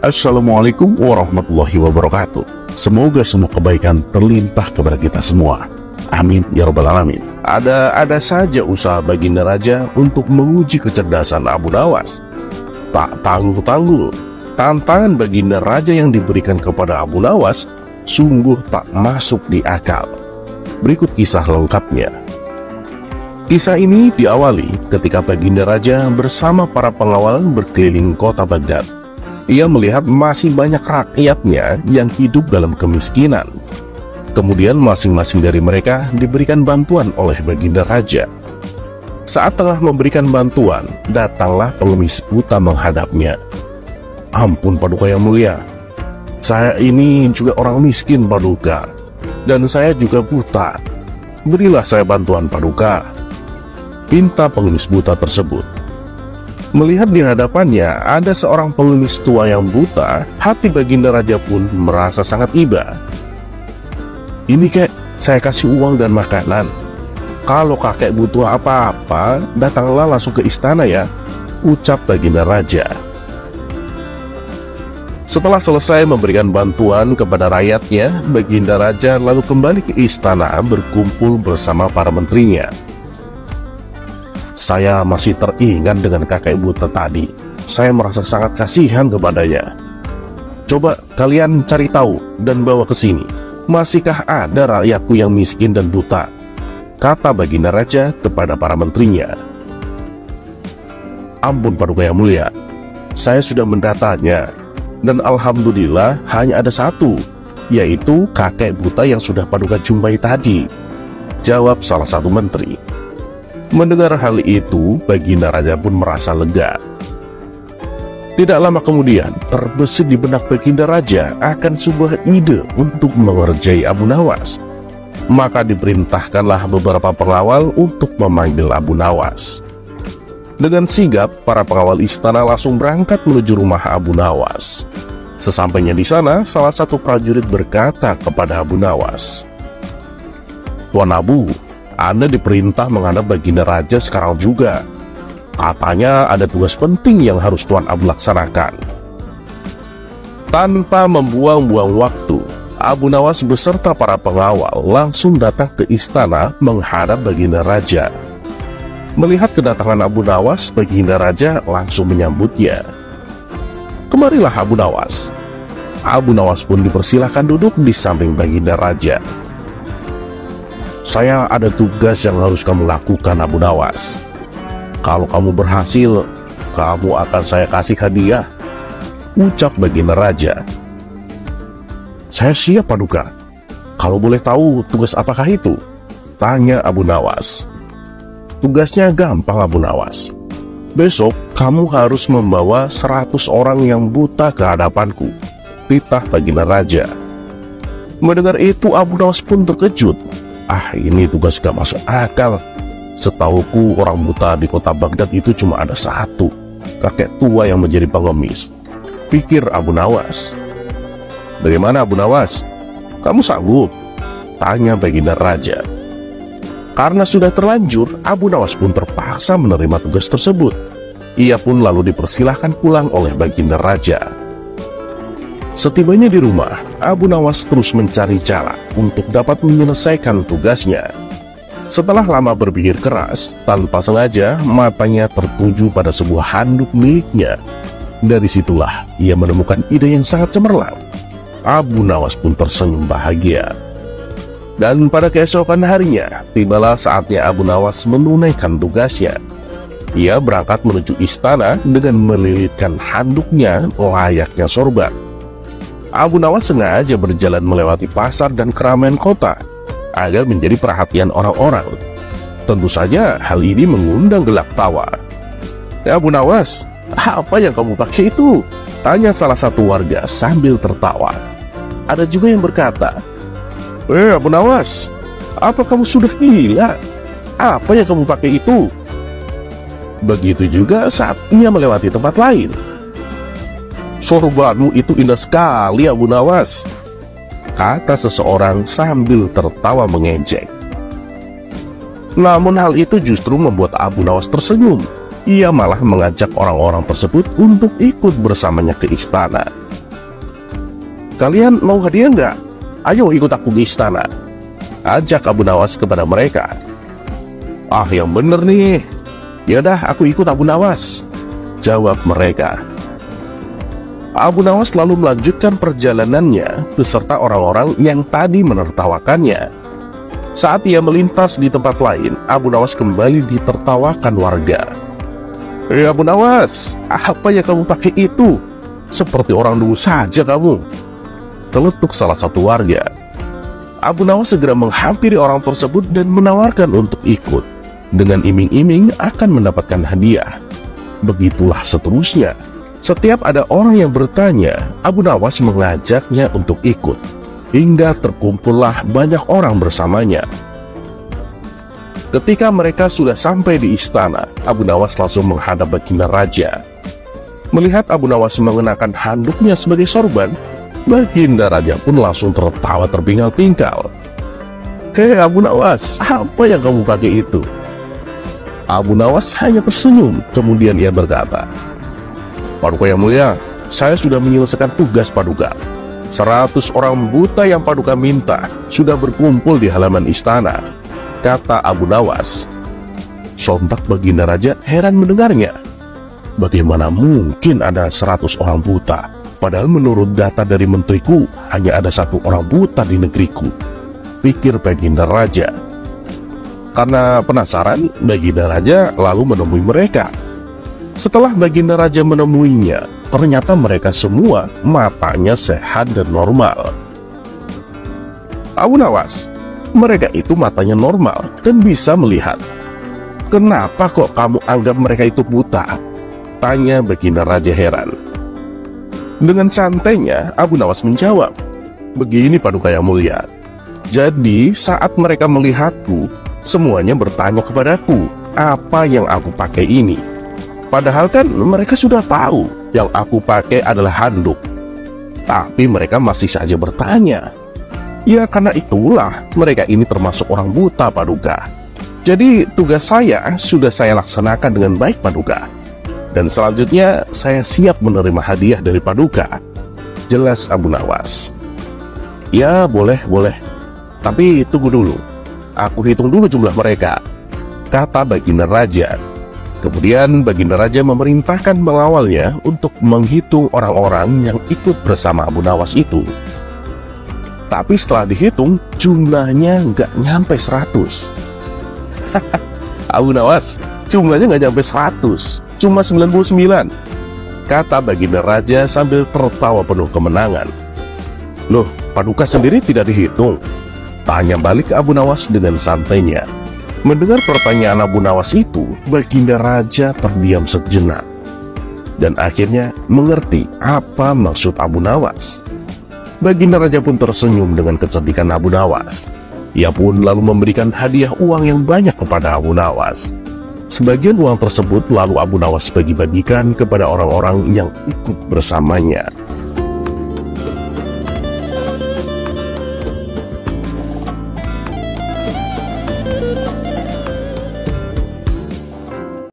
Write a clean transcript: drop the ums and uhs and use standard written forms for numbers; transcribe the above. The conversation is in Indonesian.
Assalamualaikum warahmatullahi wabarakatuh. Semoga semua kebaikan terlimpah kepada kita semua. Amin ya rabbal alamin. Ada saja usaha Baginda Raja untuk menguji kecerdasan Abu Nawas. Tak tangguh-tangguh, tantangan Baginda Raja yang diberikan kepada Abu Nawas sungguh tak masuk di akal. Berikut kisah lengkapnya. Kisah ini diawali ketika Baginda Raja bersama para pengawal berkeliling kota Baghdad. Ia melihat masih banyak rakyatnya yang hidup dalam kemiskinan. Kemudian masing-masing dari mereka diberikan bantuan oleh Baginda Raja. Saat tengah memberikan bantuan, datanglah pengemis buta menghadapnya. Ampun Paduka yang mulia, saya ini juga orang miskin Paduka, dan saya juga buta. Berilah saya bantuan Paduka, pinta pengemis buta tersebut. Melihat di hadapannya ada seorang pengemis tua yang buta, hati Baginda Raja pun merasa sangat iba. Ini kek, saya kasih uang dan makanan. Kalau kakek butuh apa-apa, datanglah langsung ke istana ya, ucap Baginda Raja. Setelah selesai memberikan bantuan kepada rakyatnya, Baginda Raja lalu kembali ke istana berkumpul bersama para menterinya. Saya masih teringat dengan kakek buta tadi. Saya merasa sangat kasihan kepadanya. Coba kalian cari tahu dan bawa ke sini. Masihkah ada rakyatku yang miskin dan buta? Kata Baginda Raja kepada para menterinya. Ampun Paduka yang mulia, saya sudah mendatanya. Dan alhamdulillah hanya ada satu, yaitu kakek buta yang sudah Paduka jumpai tadi, jawab salah satu menteri. Mendengar hal itu, Baginda Raja pun merasa lega. Tidak lama kemudian, terbesit di benak Baginda Raja akan sebuah ide untuk mengerjai Abu Nawas. Maka diperintahkanlah beberapa pengawal untuk memanggil Abu Nawas. Dengan sigap, para pengawal istana langsung berangkat menuju rumah Abu Nawas. Sesampainya di sana, salah satu prajurit berkata kepada Abu Nawas, "Tuan Abu, Anda diperintah menghadap Baginda Raja sekarang juga. Katanya ada tugas penting yang harus Tuan Abu laksanakan." Tanpa membuang-buang waktu, Abu Nawas beserta para pengawal langsung datang ke istana menghadap Baginda Raja. Melihat kedatangan Abu Nawas, Baginda Raja langsung menyambutnya. "Kemarilah Abu Nawas." Abu Nawas pun dipersilahkan duduk di samping Baginda Raja. "Saya ada tugas yang harus kamu lakukan Abu Nawas. Kalau kamu berhasil, kamu akan saya kasih hadiah," ucap Baginda Raja. "Saya siap Paduka. Kalau boleh tahu tugas apakah itu?" tanya Abu Nawas. "Tugasnya gampang Abu Nawas. Besok kamu harus membawa 100 orang yang buta ke hadapanku," titah Baginda Raja. Mendengar itu Abu Nawas pun terkejut. Ini tugas gak masuk akal. Setauku orang buta di kota Baghdad itu cuma ada satu, kakek tua yang menjadi pengemis, pikir Abu Nawas. "Bagaimana Abu Nawas? Kamu sanggup?" tanya Baginda Raja. Karena sudah terlanjur, Abu Nawas pun terpaksa menerima tugas tersebut. Ia pun lalu dipersilahkan pulang oleh Baginda Raja. Setibanya di rumah, Abu Nawas terus mencari cara untuk dapat menyelesaikan tugasnya. Setelah lama berpikir keras, tanpa sengaja matanya tertuju pada sebuah handuk miliknya. Dari situlah ia menemukan ide yang sangat cemerlang. Abu Nawas pun tersenyum bahagia. Dan pada keesokan harinya, tibalah saatnya Abu Nawas menunaikan tugasnya. Ia berangkat menuju istana dengan melilitkan handuknya layaknya sorban. Abu Nawas sengaja berjalan melewati pasar dan keramaian kota agar menjadi perhatian orang-orang. Tentu saja hal ini mengundang gelak tawa. "Abu Nawas, apa yang kamu pakai itu?" tanya salah satu warga sambil tertawa. Ada juga yang berkata, Abu Nawas, apa kamu sudah gila? Apa yang kamu pakai itu?" Begitu juga saat ia melewati tempat lain. "Sorbanmu itu indah sekali Abu Nawas," kata seseorang sambil tertawa mengejek. Namun hal itu justru membuat Abu Nawas tersenyum. Ia malah mengajak orang-orang tersebut untuk ikut bersamanya ke istana. Kalian mau hadiah nggak? Ayo ikut aku ke istana, ajak Abu Nawas kepada mereka. Ah, yang bener nih. Yaudah, aku ikut Abu Nawas, jawab mereka. Abu Nawas lalu melanjutkan perjalanannya beserta orang-orang yang tadi menertawakannya. Saat ia melintas di tempat lain, Abu Nawas kembali ditertawakan warga. Abu Nawas, apa yang kamu pakai itu? Seperti orang dulu saja kamu, celetuk salah satu warga. Abu Nawas segera menghampiri orang tersebut dan menawarkan untuk ikut, dengan iming-iming akan mendapatkan hadiah. Begitulah seterusnya. Setiap ada orang yang bertanya, Abu Nawas mengajaknya untuk ikut, hingga terkumpullah banyak orang bersamanya. Ketika mereka sudah sampai di istana, Abu Nawas langsung menghadap Baginda Raja. Melihat Abu Nawas mengenakan handuknya sebagai sorban, Baginda Raja pun langsung tertawa terpingkal-pingkal. Hei Abu Nawas, apa yang kamu pakai itu? Abu Nawas hanya tersenyum, kemudian ia berkata, Paduka yang mulia, saya sudah menyelesaikan tugas Paduka. 100 orang buta yang Paduka minta sudah berkumpul di halaman istana, kata Abu Nawas. Sontak Baginda Raja heran mendengarnya. Bagaimana mungkin ada 100 orang buta? Padahal menurut data dari menteriku, hanya ada 1 orang buta di negeriku, pikir Baginda Raja. Karena penasaran, Baginda Raja lalu menemui mereka. Setelah Baginda Raja menemuinya, ternyata mereka semua matanya sehat dan normal. Abu Nawas, mereka itu matanya normal dan bisa melihat. Kenapa kok kamu anggap mereka itu buta? Tanya Baginda Raja heran. Dengan santainya, Abu Nawas menjawab, begini Paduka yang mulia. Jadi saat mereka melihatku, semuanya bertanya kepadaku, apa yang aku pakai ini? Padahal kan mereka sudah tahu yang aku pakai adalah handuk. Tapi mereka masih saja bertanya. Ya karena itulah mereka ini termasuk orang buta Paduka. Jadi tugas saya sudah saya laksanakan dengan baik Paduka. Dan selanjutnya saya siap menerima hadiah dari Paduka, jelas Abu Nawas. Ya boleh. Tapi tunggu dulu. Aku hitung dulu jumlah mereka, kata Baginda Raja. Kemudian Baginda Raja memerintahkan pengawalnya untuk menghitung orang-orang yang ikut bersama Abu Nawas itu. Tapi setelah dihitung, jumlahnya nggak nyampe 100. Abu Nawas, jumlahnya nggak nyampe 100, cuma 99, kata Baginda Raja sambil tertawa penuh kemenangan. Loh, Paduka sendiri tidak dihitung? Tanya balik ke Abu Nawas dengan santainya. Mendengar pertanyaan Abu Nawas itu, Baginda Raja terdiam sejenak dan akhirnya mengerti apa maksud Abu Nawas. Baginda Raja pun tersenyum dengan kecerdikan Abu Nawas. Ia pun lalu memberikan hadiah uang yang banyak kepada Abu Nawas. Sebagian uang tersebut lalu Abu Nawas bagi-bagikan kepada orang-orang yang ikut bersamanya.